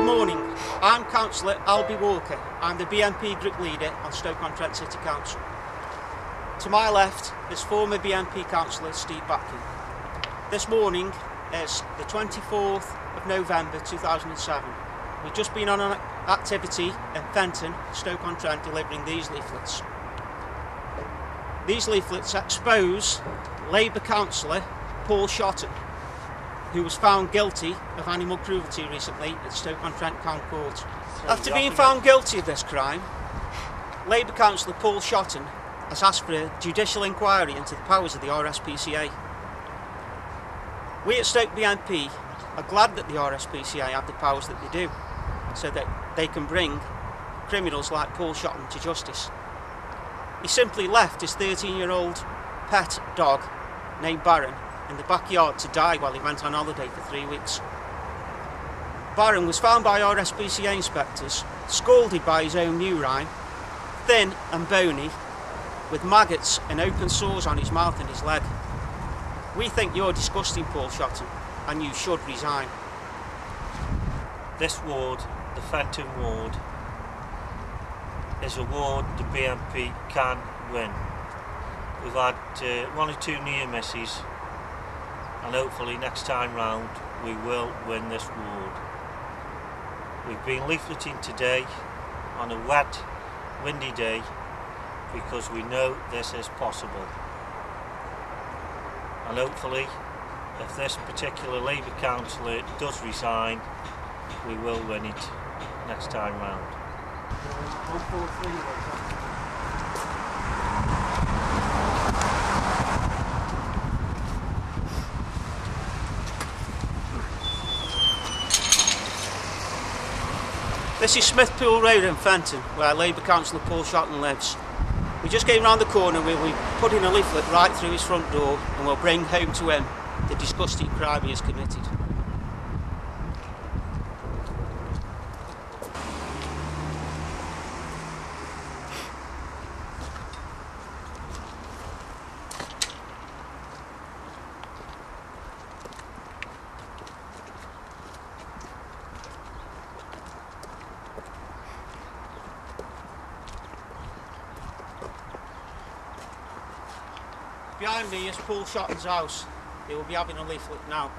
morning, I'm Councillor Albie Walker. I'm the BNP Group Leader on Stoke-on-Trent City Council. To my left is former BNP Councillor Steve Batkin. This morning is the 24th of November 2007. We've just been on an activity in Fenton, Stoke-on-Trent, delivering these leaflets. These leaflets expose Labour Councillor Paul Shotton, who was found guilty of animal cruelty recently at Stoke-on-Trent Crown Court. After being found guilty of this crime, Labour Councillor Paul Shotton has asked for a judicial inquiry into the powers of the RSPCA. We at Stoke BNP are glad that the RSPCA have the powers that they do, so that they can bring criminals like Paul Shotton to justice. He simply left his 13-year-old pet dog named Baron in the backyard to die while he went on holiday for 3 weeks. Baron was found by RSPCA inspectors, scalded by his own urine, thin and bony, with maggots and open sores on his mouth and his leg. We think you're disgusting, Paul Shotton, and you should resign. This ward, the Fenton ward, is a ward the BNP can win. We've had 1 or 2 near misses, and hopefully next time round we will win this ward. We've been leafleting today on a wet, windy day because we know this is possible. And hopefully, if this particular Labour councillor does resign, we will win it next time round. This is Smithpool Road in Fenton, where Labour Councillor Paul Shotton lives. We just came round the corner where we put in a leaflet right through his front door, and we'll bring home to him the disgusting crime he has committed. Behind me is Paul Shotton's house. They will be having a leaflet now.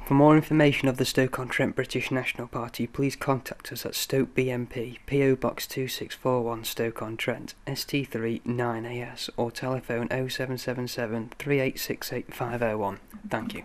For more information of the Stoke-on-Trent British National Party, please contact us at Stoke BNP, PO Box 2641 Stoke-on-Trent, ST3 9AS, or telephone 0777 3868 501. Thank you.